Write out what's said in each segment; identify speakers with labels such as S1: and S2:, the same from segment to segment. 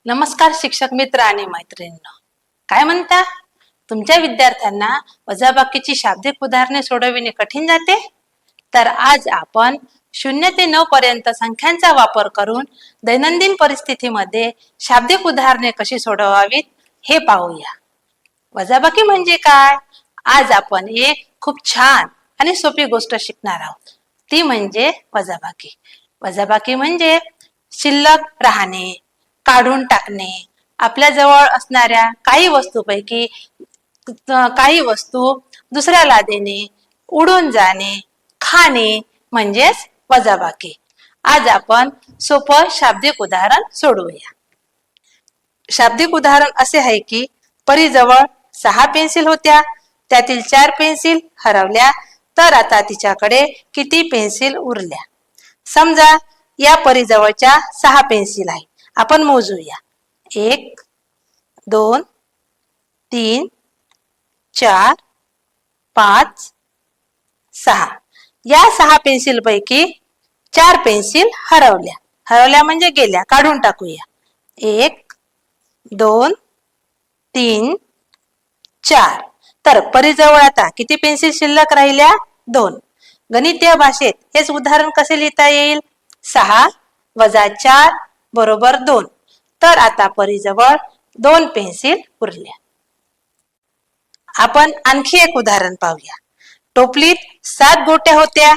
S1: नमस्कार शिक्षक मित्र आणि मैत्रिणींनो, काय म्हणता? तुमच्या विद्यार्थ्यांना वजाबाकीची शाब्दिक उदाहरणे सोडविणे कठीण जाते? तर आज आपण 0 ते 9 पर्यंत संख्यांचा वापर करून दैनंदिन परिस्थितीमध्ये शाब्दिक उदाहरणे कशी सोडवावीत हे पाहूया. वजाबाकी म्हणजे काय? आज आपण एक खूप छान आणि सोपी गोष्ट शिकणार आहोत. ती म्हणजे वजाबाकी. वजाबाकी म्हणजे शिल्लक राहणे, काढून टाकणे, आपल्या जवळ असणाऱ्या काही वस्तूपैकी काही वस्तू दुसऱ्याला देणे, उडून जाणे, खाणे म्हणजेच वजाबाकी. आज आपण सोपं शाब्दिक उदाहरण सोडवूया. शाब्दिक उदाहरण असे आहे की परीजवळ 6 पेन्सिल होत्या, त्यातील 4 पेन्सिल हरवल्या, तर आता तिच्याकडे किती पेन्सिल उरल्या? समजा या परीजवळच्या 6 पेन्सिल आहे. आपण मोजूया. 1 2 3 4 5 6. या 6 पेन्सिल पैकी 4 पेन्सिल हरवल्या. हरवल्या म्हणजे गेल्या, काढून टाकूया. 1 2 3 4. तर परीजवळ आता किती पेन्सिल शिल्लक राहिल्या? 2. गणितीय भाषेत हेच उदाहरण कसे लिहिता येईल? 6 वजा 4 बरोबर 2. तर आता परीजवळ 2 पेन्सिल उरल्या. आपण आणखी एक उदाहरण पाहूया. टोपलीत 7 गोट्या होत्या,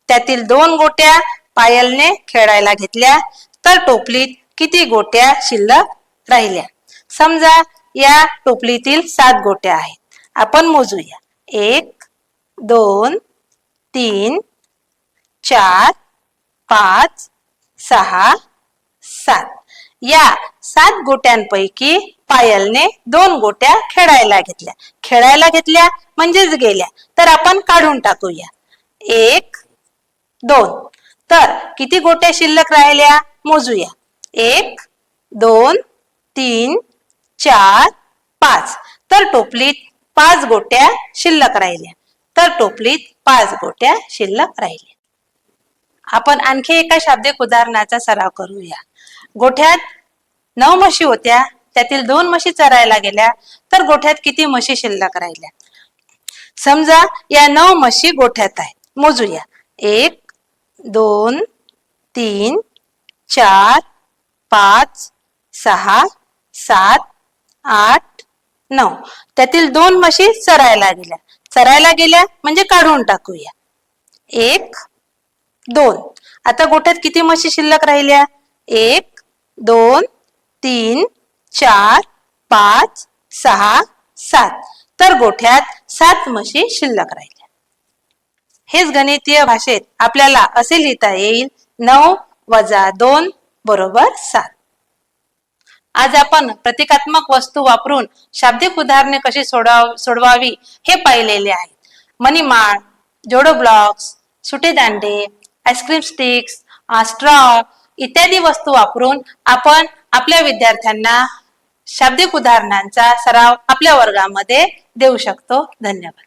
S1: त्यातील 2 गोट्या पायलने खेळायला घेतल्या, तर टोपलीत किती गोट्या शिल्लक राहिल्या? समजा या टोपलीतील 7 गोट्या आहेत. आपण मोजूया. 1 2 3 4 5 6 7. या 7 गोट्यांपैकी पायलने 2 गोट्या खेळायला घेतल्या. खेळायला घेतल्या म्हणजेच गेल्या, तर आपण काढून टाकूया. 1 2. तर किती गोट्या शिल्लक राहिल्या? मोजूया. 1 2 3 4 5. तर टोपलीत 5 गोट्या शिल्लक राहिल्या. तर टोपलीत 5 गोट्या शिल्लक राहिल्या. आपण आणखी एका शाब्दिक उदाहरणाचा सराव करूया. गोठ्यात 9 म्हशी होत्या, त्यातील 2 म्हशी चरायला गेल्या, तर गोठ्यात किती म्हशी शिल्लक राहिल्या? समजा या 9 म्हशी गोठ्यात आहेत. मोजूया. 1 2 3 4 5 6 7 8 9. त्यातील 2 म्हशी चरायला गेल्या. चरायला गेल्या म्हणजे काढून टाकूया. 1 2. आता गोठ्यात किती म्हशी शिल्लक राहिल्या? 1 2 3 4 5 6 7. तर गोठ्यात 7 म्हशी शिल्लक राहिल्या. हेच गणितीय भाषेत आपल्याला असे लिहिता येईल. 9 वजा 2 बरोबर 7. आज आपण प्रतिकात्मक वस्तू वापरून शाब्दिक उदाहरणे कशी सोडवावी हे पाहिलेले आहे. मणिमाळ, जोडो ब्लॉक्स, सुटे दांडे, आईस्क्रीम स्टिक्स, स्ट्रॉ इत्यादी वस्तू वापरून आपण आपल्या विद्यार्थ्यांना शाब्दिक उदाहरणांचा सराव आपल्या वर्गामध्ये देऊ शकतो. धन्यवाद.